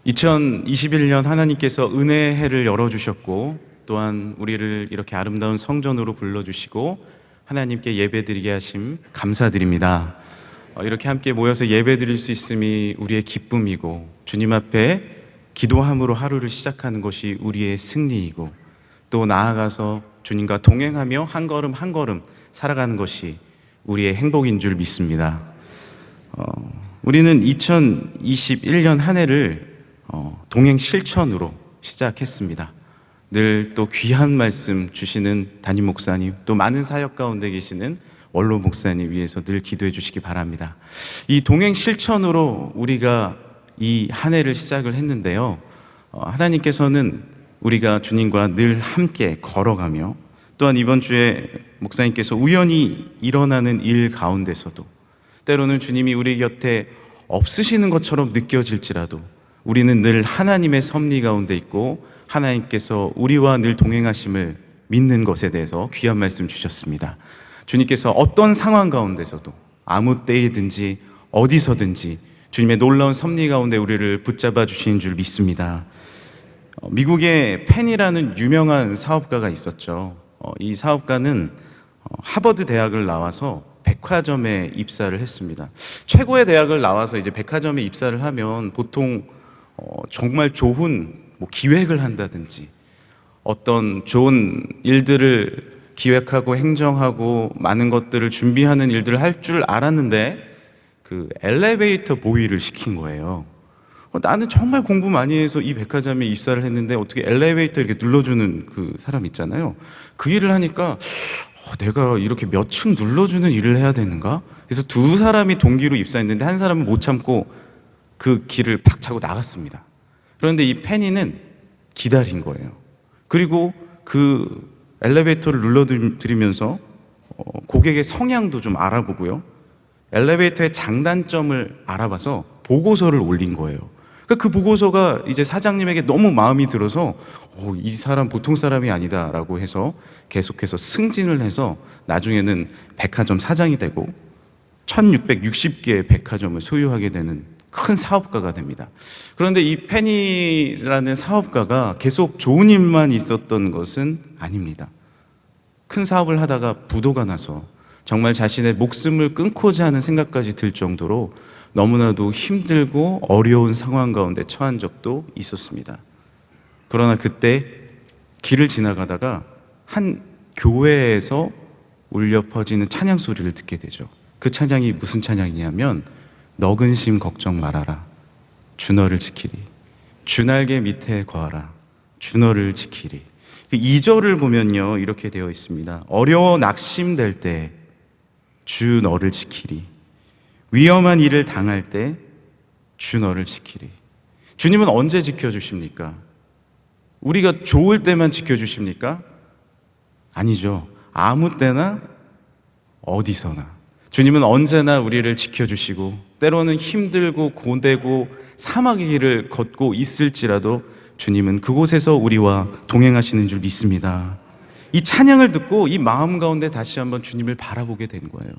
2021년 하나님께서 은혜의 해를 열어주셨고, 또한 우리를 이렇게 아름다운 성전으로 불러주시고 하나님께 예배드리게 하심 감사드립니다. 이렇게 함께 모여서 예배드릴 수 있음이 우리의 기쁨이고, 주님 앞에 기도함으로 하루를 시작하는 것이 우리의 승리이고, 또 나아가서 주님과 동행하며 한 걸음 한 걸음 살아가는 것이 우리의 행복인 줄 믿습니다. 우리는 2021년 한 해를 동행 실천으로 시작했습니다. 늘 또 귀한 말씀 주시는 담임 목사님, 또 많은 사역 가운데 계시는 원로 목사님 위해서 늘 기도해 주시기 바랍니다. 이 동행 실천으로 우리가 이 한 해를 시작을 했는데요, 하나님께서는 우리가 주님과 늘 함께 걸어가며, 또한 이번 주에 목사님께서 우연히 일어나는 일 가운데서도 때로는 주님이 우리 곁에 없으시는 것처럼 느껴질지라도 우리는 늘 하나님의 섭리 가운데 있고 하나님께서 우리와 늘 동행하심을 믿는 것에 대해서 귀한 말씀 주셨습니다. 주님께서 어떤 상황 가운데서도 아무 때이든지 어디서든지 주님의 놀라운 섭리 가운데 우리를 붙잡아 주시는 줄 믿습니다. 미국에 펜이라는 유명한 사업가가 있었죠. 이 사업가는 하버드 대학을 나와서 백화점에 입사를 했습니다. 최고의 대학을 나와서 이제 백화점에 입사를 하면 보통 정말 좋은 기획을 한다든지 어떤 좋은 일들을 기획하고 행정하고 많은 것들을 준비하는 일들을 할 줄 알았는데 그 엘리베이터 보이를 시킨 거예요. 나는 정말 공부 많이 해서 이 백화점에 입사를 했는데 어떻게 엘리베이터 이렇게 눌러주는 그 사람 있잖아요. 그 일을 하니까 내가 이렇게 몇 층 눌러주는 일을 해야 되는가? 그래서 두 사람이 동기로 입사했는데 한 사람은 못 참고 그 길을 팍 차고 나갔습니다. 그런데 이 페니는 기다린 거예요. 그리고 그 엘리베이터를 눌러드리면서 고객의 성향도 좀 알아보고요, 엘리베이터의 장단점을 알아봐서 보고서를 올린 거예요. 그 보고서가 이제 사장님에게 너무 마음이 들어서 이 사람 보통 사람이 아니다라고 해서 계속해서 승진을 해서 나중에는 백화점 사장이 되고 1660개의 백화점을 소유하게 되는 큰 사업가가 됩니다. 그런데 이 페니라는 사업가가 계속 좋은 일만 있었던 것은 아닙니다. 큰 사업을 하다가 부도가 나서 정말 자신의 목숨을 끊고자 하는 생각까지 들 정도로 너무나도 힘들고 어려운 상황 가운데 처한 적도 있었습니다. 그러나 그때 길을 지나가다가 한 교회에서 울려 퍼지는 찬양 소리를 듣게 되죠. 그 찬양이 무슨 찬양이냐면 너 근심 걱정 말아라, 주 너를 지키리, 주 날개 밑에 거하라, 주 너를 지키리. 그 2절을 보면요, 이렇게 되어 있습니다. 어려워 낙심될 때 주 너를 지키리, 위험한 일을 당할 때 주 너를 지키리. 주님은 언제 지켜주십니까? 우리가 좋을 때만 지켜주십니까? 아니죠. 아무 때나 어디서나 주님은 언제나 우리를 지켜주시고, 때로는 힘들고 고되고 사막의 길을 걷고 있을지라도 주님은 그곳에서 우리와 동행하시는 줄 믿습니다. 이 찬양을 듣고 이 마음 가운데 다시 한번 주님을 바라보게 된 거예요.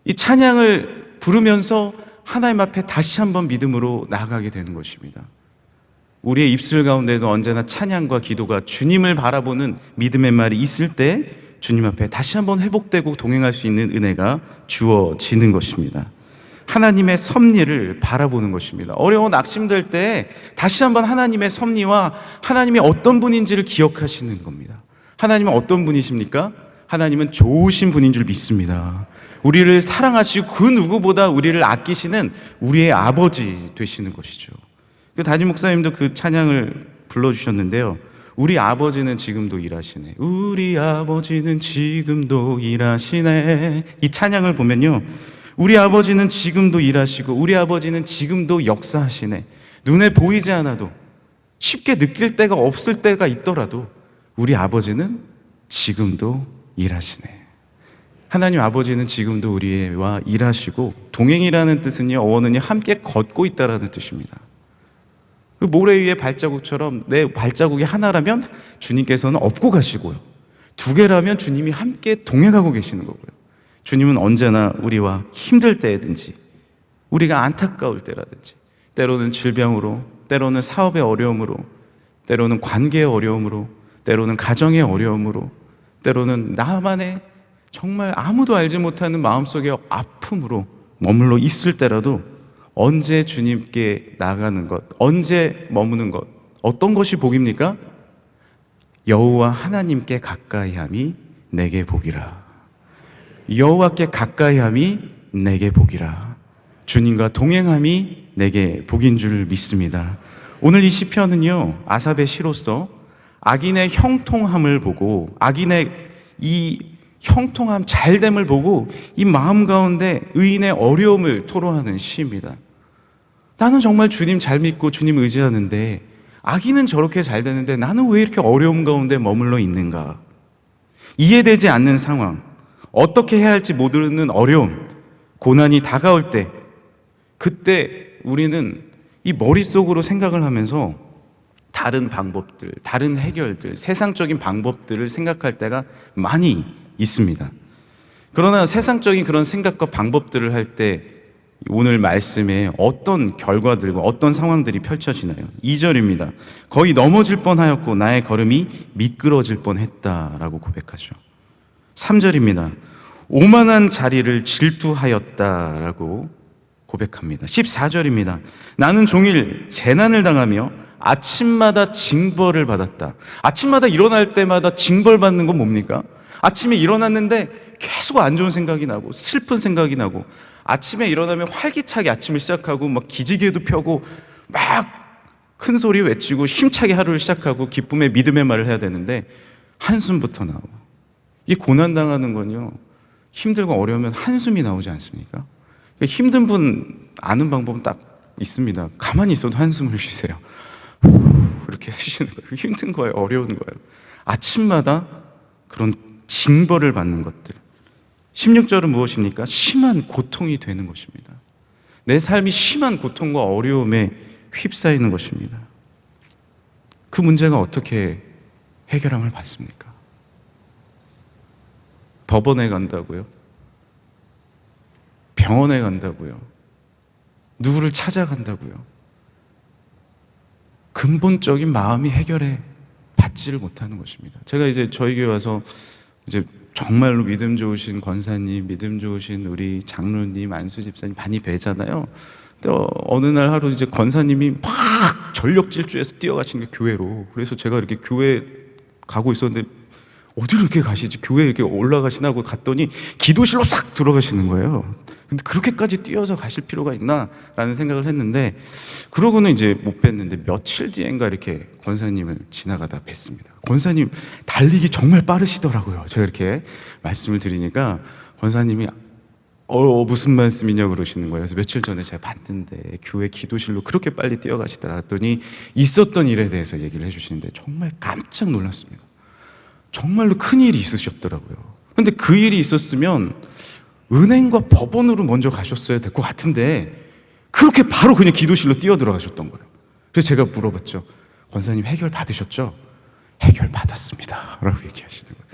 이 찬양을 부르면서 하나님 앞에 다시 한번 믿음으로 나아가게 되는 것입니다. 우리의 입술 가운데도 언제나 찬양과 기도가 주님을 바라보는 믿음의 말이 있을 때 주님 앞에 다시 한번 회복되고 동행할 수 있는 은혜가 주어지는 것입니다. 하나님의 섭리를 바라보는 것입니다. 어려워 낙심될 때 다시 한번 하나님의 섭리와 하나님이 어떤 분인지를 기억하시는 겁니다. 하나님은 어떤 분이십니까? 하나님은 좋으신 분인 줄 믿습니다. 우리를 사랑하시고 그 누구보다 우리를 아끼시는 우리의 아버지 되시는 것이죠. 담임 목사님도 그 찬양을 불러주셨는데요, 우리 아버지는 지금도 일하시네, 우리 아버지는 지금도 일하시네. 이 찬양을 보면요, 우리 아버지는 지금도 일하시고 우리 아버지는 지금도 역사하시네. 눈에 보이지 않아도 쉽게 느낄 때가 없을 때가 있더라도 우리 아버지는 지금도 일하시네. 하나님 아버지는 지금도 우리와 일하시고, 동행이라는 뜻은요, 어원은요, 함께 걷고 있다라는 뜻입니다. 그 모래 위에 발자국처럼 내 발자국이 하나라면 주님께서는 업고 가시고요, 두 개라면 주님이 함께 동행하고 계시는 거고요. 주님은 언제나 우리와 힘들 때든지, 우리가 안타까울 때라든지, 때로는 질병으로, 때로는 사업의 어려움으로, 때로는 관계의 어려움으로, 때로는 가정의 어려움으로, 때로는 나만의 정말 아무도 알지 못하는 마음속의 아픔으로 머물러 있을 때라도 언제 주님께 나가는 것, 언제 머무는 것, 어떤 것이 복입니까? 여호와 하나님께 가까이함이 내게 복이라. 여호와께 가까이함이 내게 복이라. 주님과 동행함이 내게 복인 줄 믿습니다. 오늘 이 시편은요, 아삽의 시로서 악인의 형통함을 보고, 악인의 이 형통함, 잘됨을 보고 이 마음 가운데 의인의 어려움을 토로하는 시입니다. 나는 정말 주님 잘 믿고 주님 의지하는데 악인은 저렇게 잘 되는데 나는 왜 이렇게 어려움 가운데 머물러 있는가? 이해되지 않는 상황, 어떻게 해야 할지 모르는 어려움, 고난이 다가올 때, 그때 우리는 이 머릿속으로 생각을 하면서 다른 방법들, 다른 해결들, 세상적인 방법들을 생각할 때가 많이 있습니다. 그러나 세상적인 그런 생각과 방법들을 할 때 오늘 말씀에 어떤 결과들과 어떤 상황들이 펼쳐지나요? 2절입니다. 거의 넘어질 뻔하였고 나의 걸음이 미끄러질 뻔했다라고 고백하죠. 3절입니다. 오만한 자리를 질투하였다라고 고백합니다. 14절입니다. 나는 종일 재난을 당하며 아침마다 징벌을 받았다. 아침마다 일어날 때마다 징벌받는 건 뭡니까? 아침에 일어났는데 계속 안 좋은 생각이 나고 슬픈 생각이 나고, 아침에 일어나면 활기차게 아침을 시작하고 막 기지개도 펴고 막 큰 소리 외치고 힘차게 하루를 시작하고 기쁨의 믿음의 말을 해야 되는데 한숨부터 나오고, 이 고난당하는 건요, 힘들고 어려우면 한숨이 나오지 않습니까? 그러니까 힘든 분 아는 방법은 딱 있습니다. 가만히 있어도 한숨을 쉬세요. 이렇게 쓰시는 거예요. 힘든 거예요, 어려운 거예요. 아침마다 그런 징벌을 받는 것들. 16절은 무엇입니까? 심한 고통이 되는 것입니다. 내 삶이 심한 고통과 어려움에 휩싸이는 것입니다. 그 문제가 어떻게 해결함을 받습니까? 법원에 간다고요? 병원에 간다고요? 누구를 찾아간다고요? 근본적인 마음이 해결해 받지를 못하는 것입니다. 제가 이제 저희 교회 와서 이제 정말로 믿음 좋으신 권사님, 믿음 좋으신 우리 장로님, 안수 집사님 많이 뵈잖아요. 또 어느 날 하루 이제 권사님이 막 전력 질주해서 뛰어가시는 게 교회로. 그래서 제가 이렇게 교회 가고 있었는데 어디로 이렇게 가시지? 교회 이렇게 올라가시나 하고 갔더니 기도실로 싹 들어가시는 거예요. 근데 그렇게까지 뛰어서 가실 필요가 있나? 라는 생각을 했는데, 그러고는 이제 못 뵀는데 며칠 뒤엔가 이렇게 권사님을 지나가다 뵀습니다. 권사님 달리기 정말 빠르시더라고요. 제가 이렇게 말씀을 드리니까 권사님이 무슨 말씀이냐고 그러시는 거예요. 그래서 며칠 전에 제가 봤는데 교회 기도실로 그렇게 빨리 뛰어가시더라 했더니 있었던 일에 대해서 얘기를 해주시는데 정말 깜짝 놀랐습니다. 정말로 큰 일이 있으셨더라고요. 근데 그 일이 있었으면 은행과 법원으로 먼저 가셨어야 될 것 같은데 그렇게 바로 그냥 기도실로 뛰어 들어가셨던 거예요. 그래서 제가 물어봤죠. 권사님 해결 받으셨죠? 해결 받았습니다 라고 얘기하시는 거예요.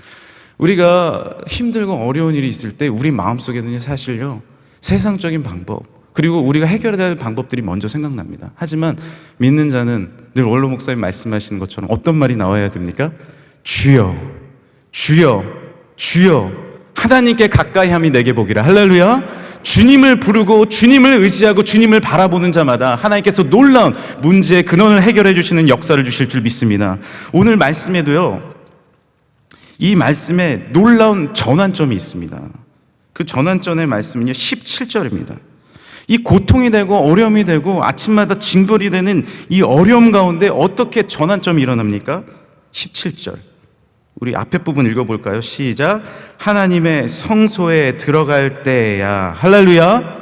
우리가 힘들고 어려운 일이 있을 때 우리 마음속에는 사실요, 세상적인 방법, 그리고 우리가 해결해야 할 방법들이 먼저 생각납니다. 하지만 믿는 자는 늘 원로 목사님 말씀하시는 것처럼 어떤 말이 나와야 됩니까? 주여, 주여, 주여, 하나님께 가까이함이 내게 복이라. 할렐루야. 주님을 부르고 주님을 의지하고 주님을 바라보는 자마다 하나님께서 놀라운 문제의 근원을 해결해 주시는 역사를 주실 줄 믿습니다. 오늘 말씀에도요, 이 말씀에 놀라운 전환점이 있습니다. 그 전환점의 말씀은요, 17절입니다. 이 고통이 되고 어려움이 되고 아침마다 징벌이 되는 이 어려움 가운데 어떻게 전환점이 일어납니까? 17절. 우리 앞에 부분 읽어볼까요? 시작. 하나님의 성소에 들어갈 때야. 할렐루야.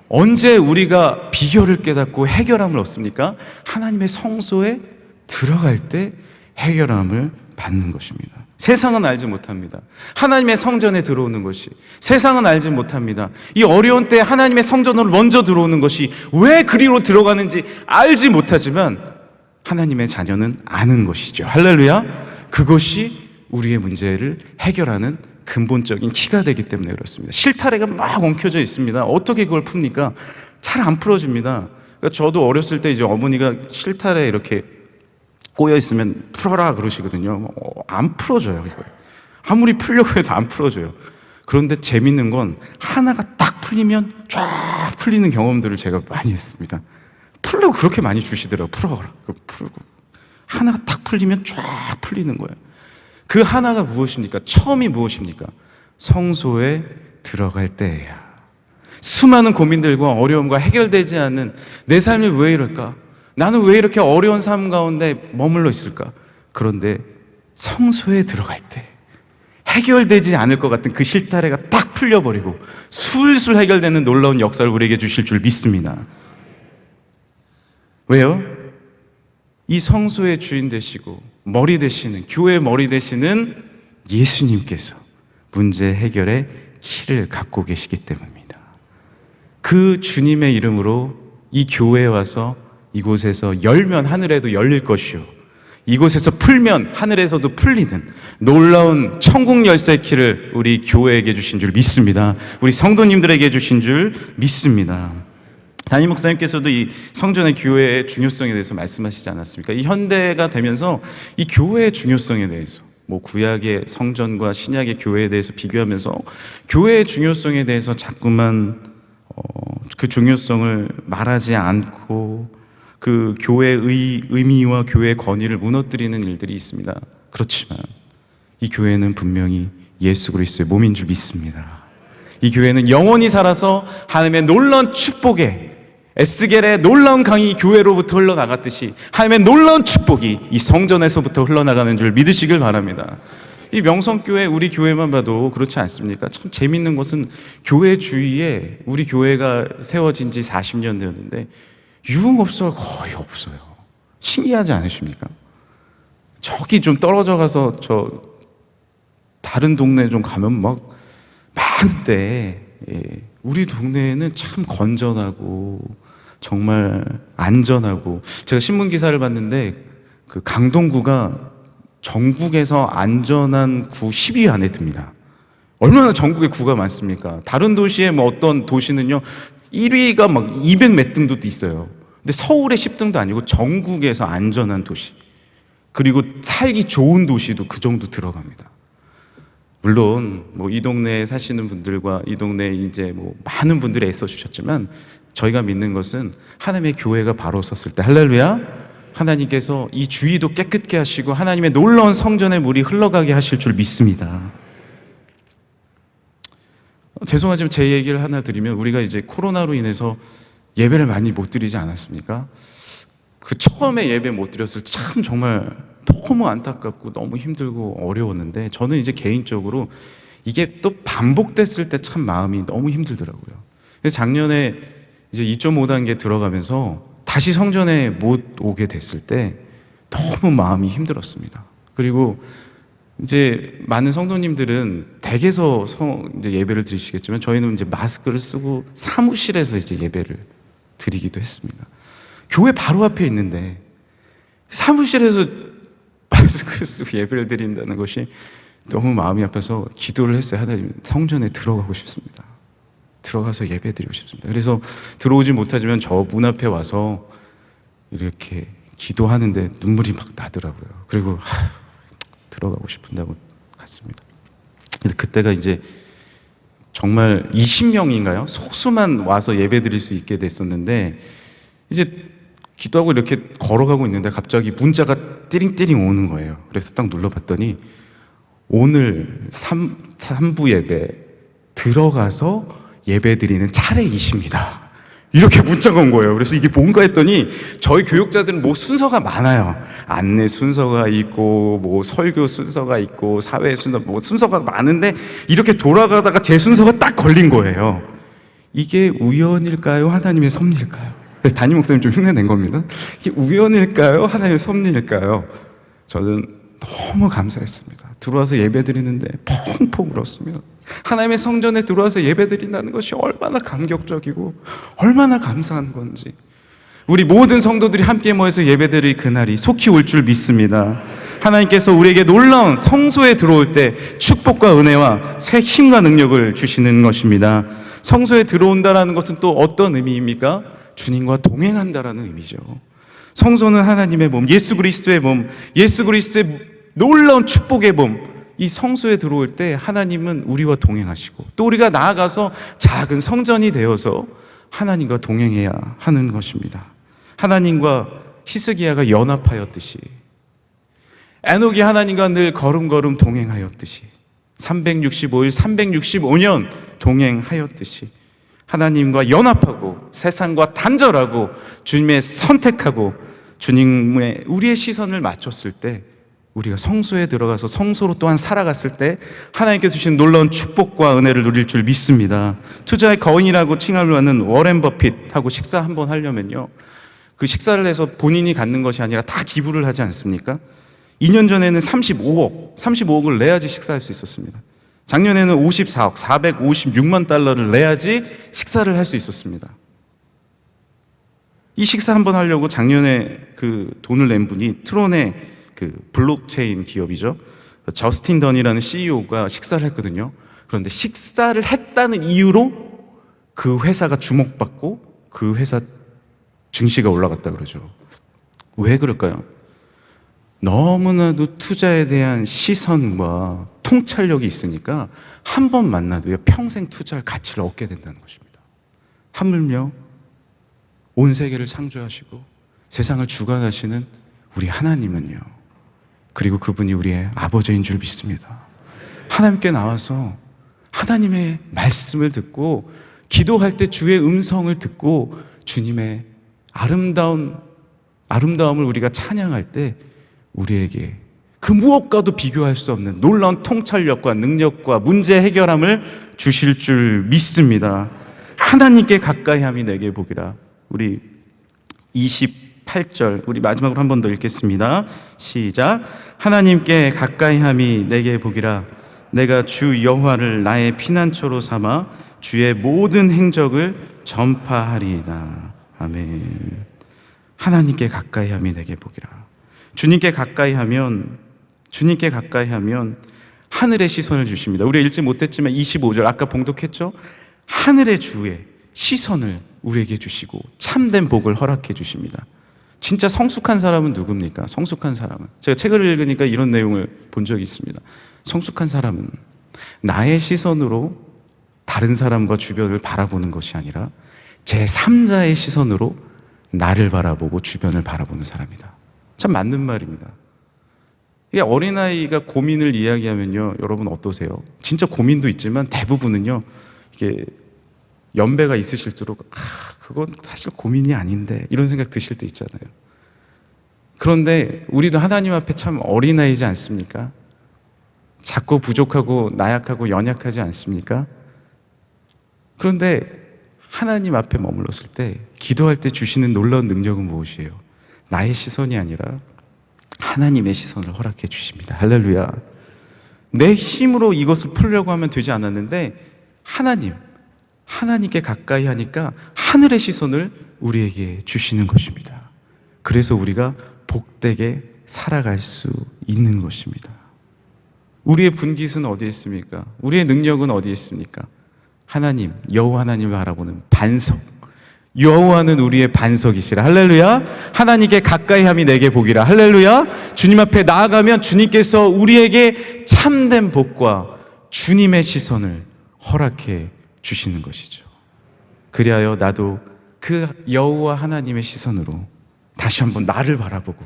언제 우리가 비결을 깨닫고 해결함을 얻습니까? 하나님의 성소에 들어갈 때 해결함을 받는 것입니다. 세상은 알지 못합니다. 하나님의 성전에 들어오는 것이 세상은 알지 못합니다. 이 어려운 때 하나님의 성전으로 먼저 들어오는 것이 왜 그리로 들어가는지 알지 못하지만 하나님의 자녀는 아는 것이죠. 할렐루야. 그것이 우리의 문제를 해결하는 근본적인 키가 되기 때문에 그렇습니다. 실타래가 막 엉켜져 있습니다. 어떻게 그걸 풉니까? 잘 안 풀어집니다. 그러니까 저도 어렸을 때 이제 어머니가 실타래 이렇게 꼬여 있으면 풀어라 그러시거든요. 안 풀어져요, 이거. 아무리 풀려고 해도 안 풀어져요. 그런데 재밌는 건 하나가 딱 풀리면 쫙 풀리는 경험들을 제가 많이 했습니다. 풀려고 그렇게 많이 주시더라고요. 풀어라. 풀고. 하나가 딱 풀리면 쫙 풀리는 거예요. 그 하나가 무엇입니까? 처음이 무엇입니까? 성소에 들어갈 때야. 수많은 고민들과 어려움과 해결되지 않는 내 삶이 왜 이럴까? 나는 왜 이렇게 어려운 삶 가운데 머물러 있을까? 그런데 성소에 들어갈 때 해결되지 않을 것 같은 그 실타래가 딱 풀려버리고 술술 해결되는 놀라운 역사를 우리에게 주실 줄 믿습니다. 왜요? 이 성소의 주인 되시고 머리 되시는, 교회의 머리 되시는 예수님께서 문제 해결의 키를 갖고 계시기 때문입니다. 그 주님의 이름으로 이 교회에 와서 이곳에서 열면 하늘에도 열릴 것이요, 이곳에서 풀면 하늘에서도 풀리는 놀라운 천국 열쇠 키를 우리 교회에게 주신 줄 믿습니다. 우리 성도님들에게 주신 줄 믿습니다. 담임 목사님께서도 이 성전의 교회의 중요성에 대해서 말씀하시지 않았습니까? 이 현대가 되면서 이 교회의 중요성에 대해서, 뭐 구약의 성전과 신약의 교회에 대해서 비교하면서 교회의 중요성에 대해서 자꾸만 그 중요성을 말하지 않고 그 교회의 의미와 교회의 권위를 무너뜨리는 일들이 있습니다. 그렇지만 이 교회는 분명히 예수 그리스도의 몸인 줄 믿습니다. 이 교회는 영원히 살아서 하나님의 놀라운 축복에, 에스겔의 놀라운 강이 교회로부터 흘러나갔듯이 하나님의 놀라운 축복이 이 성전에서부터 흘러나가는 줄 믿으시길 바랍니다. 이 명성교회, 우리 교회만 봐도 그렇지 않습니까? 참 재밌는 것은 교회 주위에, 우리 교회가 세워진 지 40년 되었는데 유흥업소가 거의 없어요. 신기하지 않으십니까? 저기 좀 떨어져 가서 저 다른 동네 좀 가면 막 많은데, 우리 동네에는 참 건전하고 정말 안전하고, 제가 신문 기사를 봤는데 그 강동구가 전국에서 안전한 구 10위 안에 듭니다. 얼마나 전국에 구가 많습니까? 다른 도시에 뭐 어떤 도시는요 1위가 막 200 몇 등도 있어요. 근데 서울의 10등도 아니고 전국에서 안전한 도시, 그리고 살기 좋은 도시도 그 정도 들어갑니다. 물론 뭐 이 동네에 사시는 분들과 이 동네에 이제 뭐 많은 분들이 애써 주셨지만 저희가 믿는 것은 하나님의 교회가 바로 섰을 때, 할렐루야, 하나님께서 이 주위도 깨끗게 하시고 하나님의 놀라운 성전의 물이 흘러가게 하실 줄 믿습니다. 죄송하지만 제 얘기를 하나 드리면, 우리가 이제 코로나로 인해서 예배를 많이 못 드리지 않았습니까? 그 처음에 예배 못 드렸을 때 참 정말 너무 안타깝고 너무 힘들고 어려웠는데, 저는 이제 개인적으로 이게 또 반복됐을 때 참 마음이 너무 힘들더라고요. 그래서 작년에 이제 2.5단계 들어가면서 다시 성전에 못 오게 됐을 때 너무 마음이 힘들었습니다. 그리고 이제 많은 성도님들은 댁에서 이제 예배를 드리시겠지만 저희는 이제 마스크를 쓰고 사무실에서 이제 예배를 드리기도 했습니다. 교회 바로 앞에 있는데 사무실에서 마스크를 쓰고 예배를 드린다는 것이 너무 마음이 아파서 기도를 했어요. 하나님, 성전에 들어가고 싶습니다. 들어가서 예배 드리고 싶습니다. 그래서 들어오지 못하지만 저 문 앞에 와서 이렇게 기도하는데 눈물이 막 나더라고요. 그리고 들어가고 싶은다고 갔습니다. 근데 그때가 이제 정말 20명인가요? 소수만 와서 예배 드릴 수 있게 됐었는데, 이제 기도하고 이렇게 걸어가고 있는데 갑자기 문자가 띠링띠링 오는 거예요. 그래서 딱 눌러봤더니 오늘 3부 예배 들어가서 예배 드리는 차례이십니다. 이렇게 문자가 온 거예요. 그래서 이게 뭔가 했더니 저희 교육자들은 뭐 순서가 많아요. 안내 순서가 있고 뭐 설교 순서가 있고 사회 순서, 뭐 순서가 많은데 이렇게 돌아가다가 제 순서가 딱 걸린 거예요. 이게 우연일까요? 하나님의 섭리일까요? 담임 목사님 좀 흉내낸 겁니다. 이게 우연일까요? 하나님의 섭리일까요? 저는 너무 감사했습니다. 들어와서 예배 드리는데 펑펑 울었습니다. 하나님의 성전에 들어와서 예배드린다는 것이 얼마나 감격적이고 얼마나 감사한 건지, 우리 모든 성도들이 함께 모여서 예배드릴 그날이 속히 올 줄 믿습니다. 하나님께서 우리에게 놀라운 성소에 들어올 때 축복과 은혜와 새 힘과 능력을 주시는 것입니다. 성소에 들어온다는 것은 또 어떤 의미입니까? 주님과 동행한다라는 의미죠. 성소는 하나님의 몸, 예수 그리스도의 몸, 예수 그리스도의 놀라운 축복의 몸. 이 성소에 들어올 때 하나님은 우리와 동행하시고, 또 우리가 나아가서 작은 성전이 되어서 하나님과 동행해야 하는 것입니다. 하나님과 히스기야가 연합하였듯이, 에녹이 하나님과 늘 걸음걸음 동행하였듯이, 365일 365년 동행하였듯이 하나님과 연합하고 세상과 단절하고 주님의 선택하고 주님의 우리의 시선을 맞췄을 때, 우리가 성소에 들어가서 성소로 또한 살아갔을 때 하나님께서 주신 놀라운 축복과 은혜를 누릴 줄 믿습니다. 투자의 거인이라고 칭함을 받는 워렌 버핏하고 식사 한번 하려면요, 그 식사를 해서 본인이 갖는 것이 아니라 다 기부를 하지 않습니까? 2년 전에는 35억을 내야지 식사할 수 있었습니다. 작년에는 54억 456만 달러를 내야지 식사를 할 수 있었습니다. 이 식사 한번 하려고 작년에 그 돈을 낸 분이 트론의 그 블록체인 기업이죠, 저스틴 던이라는 CEO가 식사를 했거든요. 그런데 식사를 했다는 이유로 그 회사가 주목받고 그 회사 증시가 올라갔다 그러죠. 왜 그럴까요? 너무나도 투자에 대한 시선과 통찰력이 있으니까 한 번 만나도요, 평생 투자할 가치를 얻게 된다는 것입니다. 하물며 온 세계를 창조하시고 세상을 주관하시는 우리 하나님은요, 그리고 그분이 우리의 아버지인 줄 믿습니다. 하나님께 나와서 하나님의 말씀을 듣고 기도할 때 주의 음성을 듣고 주님의 아름다움을 우리가 찬양할 때 우리에게 그 무엇과도 비교할 수 없는 놀라운 통찰력과 능력과 문제 해결함을 주실 줄 믿습니다. 하나님께 가까이함이 내게 복이라. 우리 28절 우리 마지막으로 한 번 더 읽겠습니다. 시작. 하나님께 가까이함이 내게 복이라. 내가 주 여호와를 나의 피난처로 삼아 주의 모든 행적을 전파하리이다. 아멘. 하나님께 가까이함이 내게 복이라. 주님께 가까이하면 하늘의 시선을 주십니다. 우리가 읽지 못했지만 25절 아까 봉독했죠? 하늘의 주의 시선을 우리에게 주시고 참된 복을 허락해 주십니다. 진짜 성숙한 사람은 누굽니까? 성숙한 사람은, 제가 책을 읽으니까 이런 내용을 본 적이 있습니다. 성숙한 사람은 나의 시선으로 다른 사람과 주변을 바라보는 것이 아니라 제3자의 시선으로 나를 바라보고 주변을 바라보는 사람이다. 참 맞는 말입니다. 이게 어린아이가 고민을 이야기하면요, 여러분 어떠세요? 진짜 고민도 있지만 대부분은요, 이게 연배가 있으실수록 그건 사실 고민이 아닌데 이런 생각 드실 때 있잖아요. 그런데 우리도 하나님 앞에 참 어린아이지 않습니까? 작고 부족하고 나약하고 연약하지 않습니까? 그런데 하나님 앞에 머물렀을 때, 기도할 때 주시는 놀라운 능력은 무엇이에요? 나의 시선이 아니라 하나님의 시선을 허락해 주십니다. 할렐루야. 내 힘으로 이것을 풀려고 하면 되지 않았는데 하나님께 가까이 하니까 하늘의 시선을 우리에게 주시는 것입니다. 그래서 우리가 복되게 살아갈 수 있는 것입니다. 우리의 분깃은 어디에 있습니까? 우리의 능력은 어디에 있습니까? 하나님, 여호와 하나님을 바라보는 반석. 여호와는 우리의 반석이시라. 할렐루야. 하나님께 가까이함이 내게 복이라. 할렐루야. 주님 앞에 나아가면 주님께서 우리에게 참된 복과 주님의 시선을 허락해 주시는 것이죠. 그리하여 나도 그 여호와 하나님의 시선으로 다시 한번 나를 바라보고,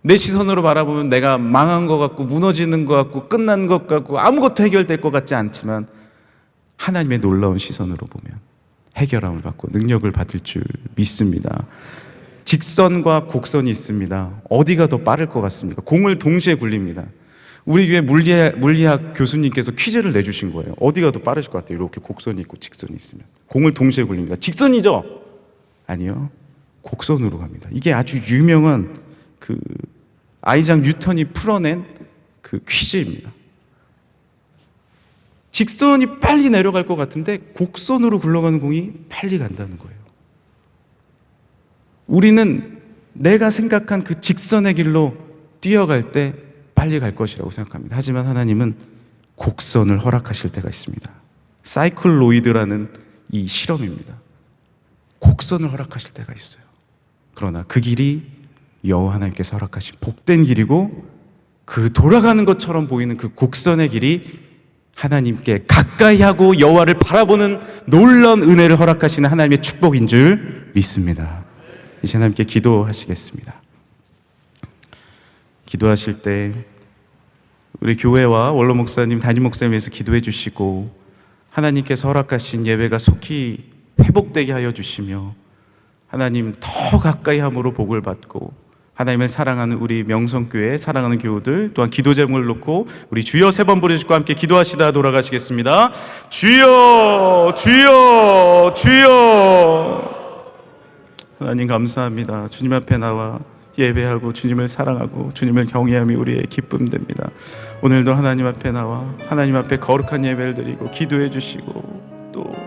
내 시선으로 바라보면 내가 망한 것 같고 무너지는 것 같고 끝난 것 같고 아무것도 해결될 것 같지 않지만, 하나님의 놀라운 시선으로 보면 해결함을 받고 능력을 받을 줄 믿습니다. 직선과 곡선이 있습니다. 어디가 더 빠를 것 같습니까? 공을 동시에 굴립니다. 우리 교회 물리학 교수님께서 퀴즈를 내주신 거예요. 어디가 더 빠르실 것 같아요? 이렇게 곡선이 있고 직선이 있으면 공을 동시에 굴립니다. 직선이죠? 아니요, 곡선으로 갑니다. 이게 아주 유명한 그 아이작 뉴턴이 풀어낸 그 퀴즈입니다. 직선이 빨리 내려갈 것 같은데 곡선으로 굴러가는 공이 빨리 간다는 거예요. 우리는 내가 생각한 그 직선의 길로 뛰어갈 때 빨리 갈 것이라고 생각합니다. 하지만 하나님은 곡선을 허락하실 때가 있습니다. 사이클로이드라는 이 실험입니다. 곡선을 허락하실 때가 있어요. 그러나 그 길이 여호와 하나님께서 허락하신 복된 길이고, 그 돌아가는 것처럼 보이는 그 곡선의 길이 하나님께 가까이 하고 여호와를 바라보는 놀라운 은혜를 허락하시는 하나님의 축복인 줄 믿습니다. 이제 하나님께 기도하시겠습니다. 기도하실 때 우리 교회와 원로 목사님, 담임 목사님 위해서 기도해 주시고, 하나님께서 허락하신 예배가 속히 회복되게 하여 주시며, 하나님 더 가까이 함으로 복을 받고, 하나님을 사랑하는 우리 명성교회 사랑하는 교우들, 또한 기도 제목을 놓고 우리 주여 3번 부르시고 함께 기도하시다 돌아가시겠습니다. 주여, 주여, 주여. 하나님 감사합니다. 주님 앞에 나와 예배하고 주님을 사랑하고 주님을 경외함이 우리의 기쁨 됩니다. 오늘도 하나님 앞에 나와 하나님 앞에 거룩한 예배를 드리고 기도해 주시고 또